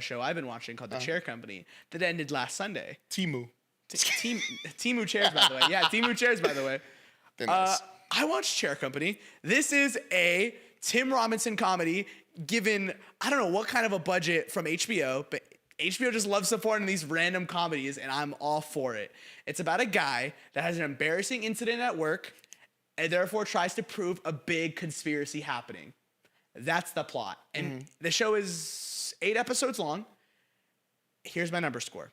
show I've been watching called The Chair Company that ended last Sunday. Timu. Timu chairs, by the way. Yeah, Timu chairs, by the way. They're nice. I watched Chair Company. This is a Tim Robinson comedy given, I don't know what kind of a budget from HBO, but HBO just loves supporting these random comedies, and I'm all for it. It's about a guy that has an embarrassing incident at work and therefore tries to prove a big conspiracy happening. That's the plot. And the show is 8 episodes long. Here's my number score.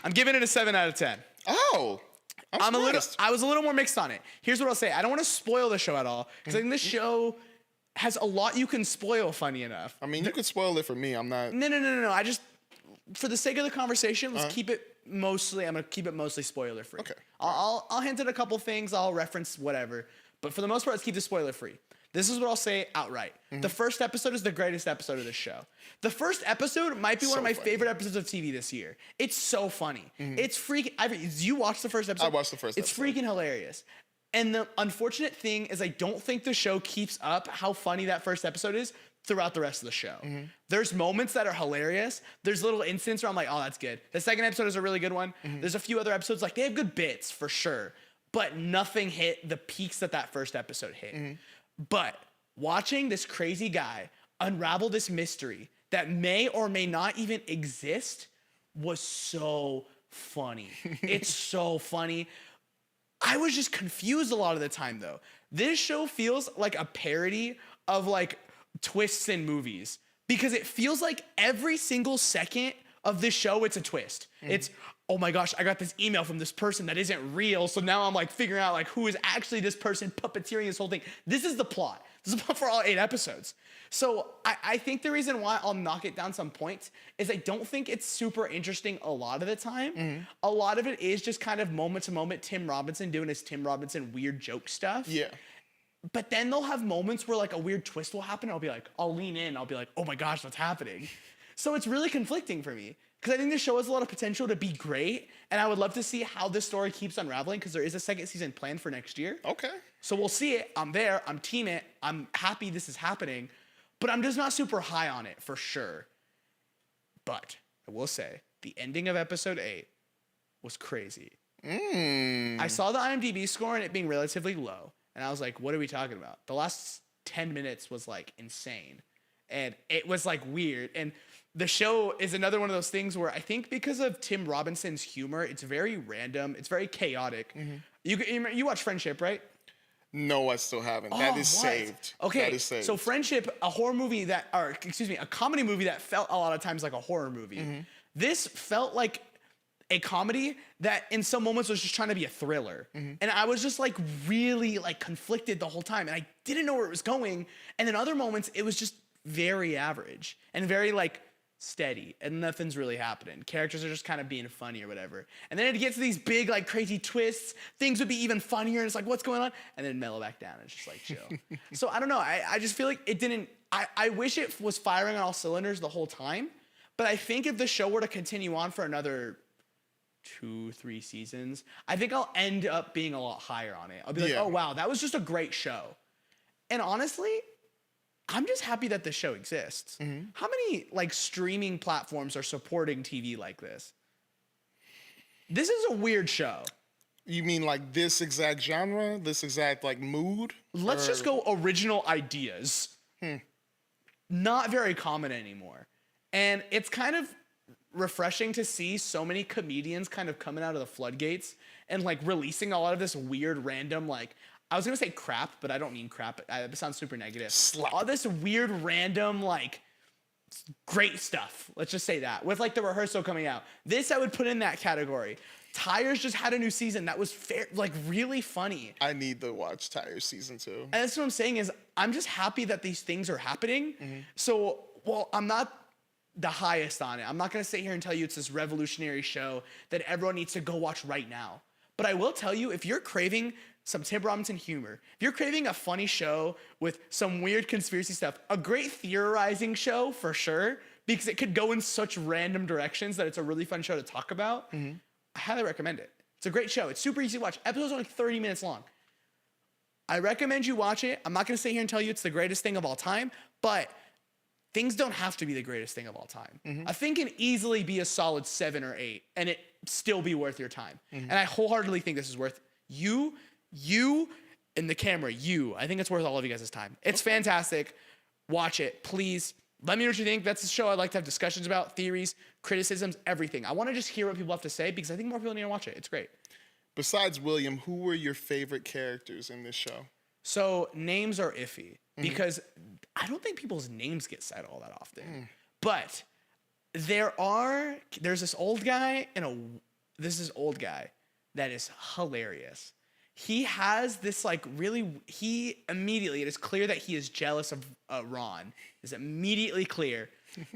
I'm giving it a 7 out of 10. Oh. I was a little more mixed on it. Here's what I'll say. I don't want to spoil the show at all because I think this show has a lot you can spoil, funny enough. I mean, you could spoil it for me. I'm not. No. I just, for the sake of the conversation, let's keep it mostly, I'm going to keep it mostly spoiler free. Okay. I'll hint at a couple things. I'll reference whatever. But for the most part, let's keep it spoiler free. This is what I'll say outright. The first episode is the greatest episode of this show. The first episode might be one of my favorite episodes of TV this year. It's so funny. It's freaking. Did you watch the first episode? I watched the first episode. It's freaking hilarious. And the unfortunate thing is I don't think the show keeps up how funny that first episode is throughout the rest of the show. There's moments that are hilarious. There's little incidents where I'm like, oh, that's good. The second episode is a really good one. There's a few other episodes, like they have good bits for sure, but nothing hit the peaks that first episode hit. But watching this crazy guy unravel this mystery that may or may not even exist was so funny. It's so funny. I was just confused a lot of the time, though. This show feels like a parody of like twists in movies because it feels like every single second of this show, it's a twist. It's, oh my gosh, I got this email from this person that isn't real. So now I'm like figuring out like who is actually this person puppeteering this whole thing. This is the plot. This is the plot for all 8 episodes. So I think the reason why I'll knock it down some points is I don't think it's super interesting a lot of the time. A lot of it is just kind of moment to moment Tim Robinson doing his Tim Robinson weird joke stuff. Yeah. But then they'll have moments where like a weird twist will happen. I'll be like, I'll lean in. I'll be like, oh my gosh, what's happening? So it's really conflicting for me because I think this show has a lot of potential to be great. And I would love to see how this story keeps unraveling because there is a second season planned for next year. Okay. So we'll see it. I'm there. I'm team it. I'm happy this is happening. But I'm just not super high on it for sure. But I will say the ending of episode 8 was crazy. I saw the IMDb score and it being relatively low. And I was like, what are we talking about? The last 10 minutes was like insane. And it was like weird. And the show is another one of those things where I think because of Tim Robinson's humor, it's very random. It's very chaotic. You watch Friendship, right? No, I still haven't. That is saved. Okay, that is saved. So Friendship, a comedy movie that felt a lot of times like a horror movie. This felt like a comedy that in some moments was just trying to be a thriller. And I was just like really like conflicted the whole time and I didn't know where it was going. And in other moments, it was just very average and very like steady and nothing's really happening. Characters are just kind of being funny or whatever. And then it gets to these big like crazy twists. Things would be even funnier and it's like, what's going on? And then mellow back down. It's just like chill. So I don't know. I just feel like it didn't, I wish it was firing on all cylinders the whole time. But I think if the show were to continue on for another 2-3 seasons, I think I'll end up being a lot higher on it. I'll be like, oh wow, that was just a great show. And honestly, I'm just happy that the show exists. How many like streaming platforms are supporting TV like this? This is a weird show. You mean like this exact genre, this exact like mood? Let's just go original ideas. Not very common anymore. And it's kind of refreshing to see so many comedians kind of coming out of the floodgates and like releasing a lot of this weird random like, I was gonna say crap, but I don't mean crap. It sounds super negative. All this weird random like great stuff. Let's just say that with like the rehearsal coming out. This I would put in that category. Tires just had a new season that was like really funny. I need to watch Tires season 2. And that's what I'm saying is I'm just happy that these things are happening. So, well, I'm not the highest on it. I'm not going to sit here and tell you it's this revolutionary show that everyone needs to go watch right now. But I will tell you, if you're craving some Tim Robinson humor, if you're craving a funny show with some weird conspiracy stuff, a great theorizing show for sure, because it could go in such random directions that it's a really fun show to talk about, I highly recommend it. It's a great show. It's super easy to watch. Episodes are like 30 minutes long. I recommend you watch it. I'm not going to sit here and tell you it's the greatest thing of all time, But things don't have to be the greatest thing of all time. A thing can easily be a solid 7 or 8 and it still be worth your time. And I wholeheartedly think this is worth you and the camera, I think it's worth all of you guys' time. It's fantastic. Watch it, please. Let me know what you think. That's a show I'd like to have discussions about, theories, criticisms, everything. I want to just hear what people have to say because I think more people need to watch it. It's great. Besides William, who were your favorite characters in this show? So names are iffy because I don't think people's names get said all that often. But there's this old guy this old guy that is hilarious. He has this like it is clear that he is jealous of Ron. It's immediately clear.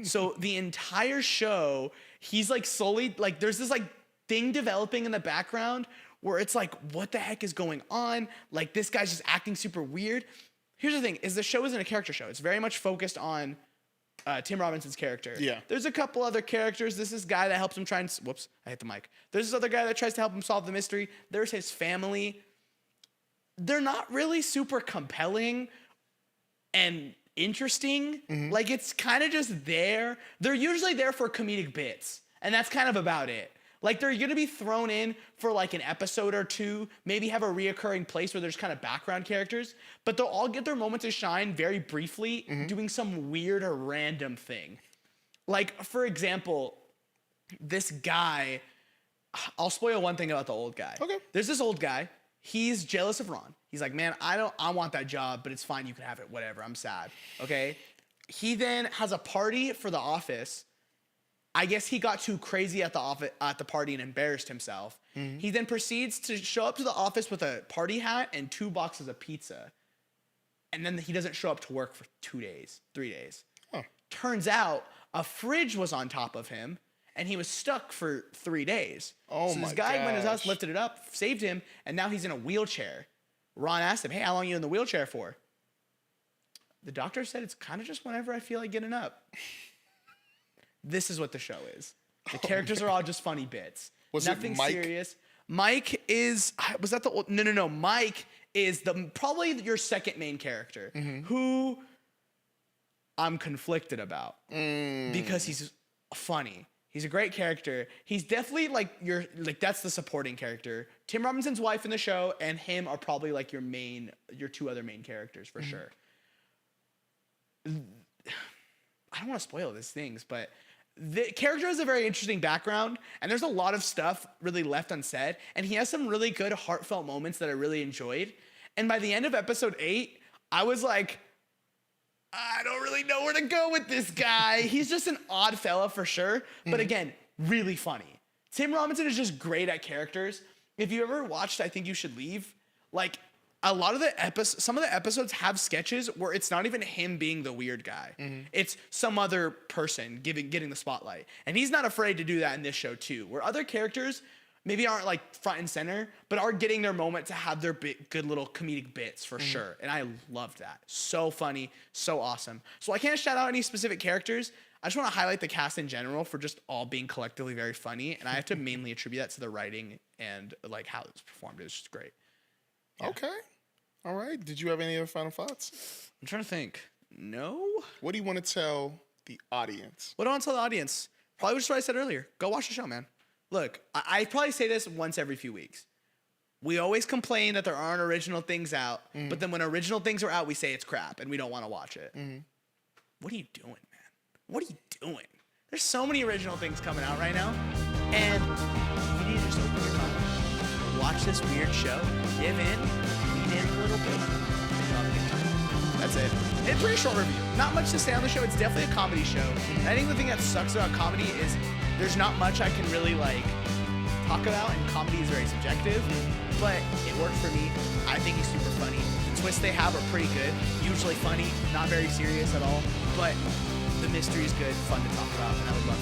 So the entire show, he's like slowly, like there's this like thing developing in the background where it's like, what the heck is going on? Like this guy's just acting super weird. Here's the thing, is the show isn't a character show. It's very much focused on Tim Robinson's character. Yeah. There's a couple other characters. There's this guy that helps him whoops, I hit the mic. There's this other guy that tries to help him solve the mystery. There's his family. They're not really super compelling and interesting. Like it's kind of just there. They're usually there for comedic bits, and that's kind of about it. Like they're gonna be thrown in for like an episode or two, maybe have a reoccurring place where there's kind of background characters, but they'll all get their moment to shine very briefly, doing some weird or random thing. Like for example, this guy, I'll spoil one thing about the old guy. Okay. There's this old guy. He's jealous of Ron. He's like, man, I want that job, but it's fine. You can have it. Whatever. I'm sad. Okay. He then has a party for the office. I guess he got too crazy at the party and embarrassed himself. He then proceeds to show up to the office with a party hat and 2 boxes of pizza. And then he doesn't show up to work for 3 days. Huh. Turns out a fridge was on top of him. And he was stuck for 3 days. Oh so my this guy went to his house, gosh. lifted it up, saved him, and now he's in a wheelchair. Ron asked him, hey, how long are you in the wheelchair for? The doctor said it's kind of just whenever I feel like getting up. This is what the show is. The characters are all just funny bits. Was Nothing it Mike? serious. Mike is, was that the old, no. Mike is probably your second main character who I'm conflicted about because he's funny. He's a great character. He's definitely that's the supporting character. Tim Robinson's wife in the show and him are probably like your 2 other main characters for sure. I don't want to spoil these things, but the character has a very interesting background and there's a lot of stuff really left unsaid. And he has some really good heartfelt moments that I really enjoyed. And by the end of episode 8, I was like, I don't really know where to go with this guy. He's just an odd fella for sure. But again, really funny. Tim Robinson is just great at characters. If you ever watched I Think You Should Leave, like a lot of some of the episodes have sketches where it's not even him being the weird guy. It's some other person getting the spotlight. And he's not afraid to do that in this show too, where other characters maybe aren't like front and center, but are getting their moment to have their good little comedic bits for sure. And I loved that. So funny, so awesome. So I can't shout out any specific characters. I just want to highlight the cast in general for just all being collectively very funny. And I have to mainly attribute that to the writing and like how it was performed. It was just great. Yeah. Okay. All right. Did you have any other final thoughts? I'm trying to think. No? What do you want to tell the audience? What do I want to tell the audience? Probably just what I said earlier. Go watch the show, man. Look, I probably say this once every few weeks. We always complain that there aren't original things out, but then when original things are out, we say it's crap and we don't want to watch it. What are you doing, man? What are you doing? There's so many original things coming out right now, and you need to just open your mouth, watch this weird show, give in, lean in a little bit, and you'll have a good time. That's it. It's a pretty short review. Not much to say on the show. It's definitely a comedy show. And I think the thing that sucks about comedy is there's not much I can really like talk about, and comedy is very subjective, but it worked for me. I think he's super funny. The twists they have are pretty good, usually funny, not very serious at all, but the mystery is good, fun to talk about, and I would love